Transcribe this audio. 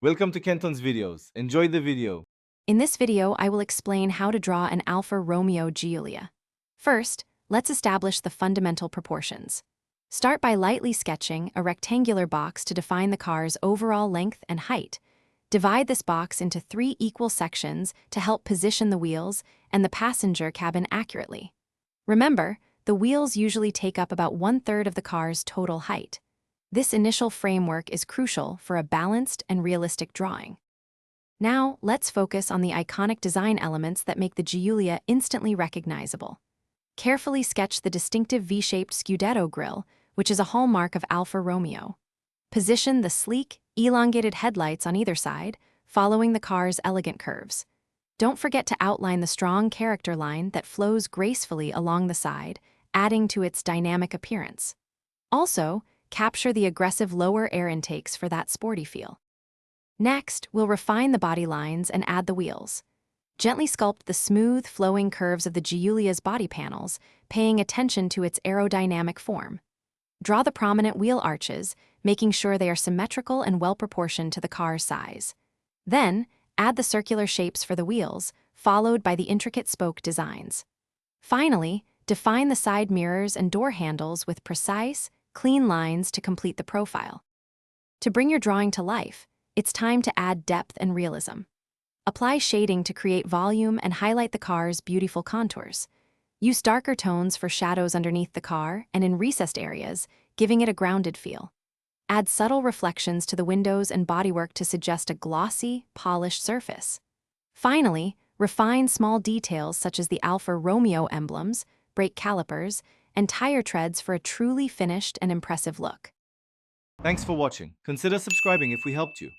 Welcome to Kenton's videos. Enjoy the video. In this video, I will explain how to draw an Alfa Romeo Giulia. First, let's establish the fundamental proportions. Start by lightly sketching a rectangular box to define the car's overall length and height. Divide this box into 3 equal sections to help position the wheels and the passenger cabin accurately. Remember, the wheels usually take up about 1/3 of the car's total height. This initial framework is crucial for a balanced and realistic drawing. Now, let's focus on the iconic design elements that make the Giulia instantly recognizable. Carefully sketch the distinctive V-shaped Scudetto grille, which is a hallmark of Alfa Romeo. Position the sleek, elongated headlights on either side, following the car's elegant curves. Don't forget to outline the strong character line that flows gracefully along the side, adding to its dynamic appearance. Also, capture the aggressive lower air intakes for that sporty feel. Next, we'll refine the body lines and add the wheels. Gently sculpt the smooth, flowing curves of the Giulia's body panels, paying attention to its aerodynamic form. Draw the prominent wheel arches, making sure they are symmetrical and well-proportioned to the car's size. Then, add the circular shapes for the wheels, followed by the intricate spoke designs. Finally, define the side mirrors and door handles with precise, clean lines to complete the profile. To bring your drawing to life, it's time to add depth and realism. Apply shading to create volume and highlight the car's beautiful contours. Use darker tones for shadows underneath the car and in recessed areas, giving it a grounded feel. Add subtle reflections to the windows and bodywork to suggest a glossy, polished surface. Finally, refine small details such as the Alfa Romeo emblems, brake calipers, and tire treads for a truly finished and impressive look. Thanks for watching. Consider subscribing if we helped you.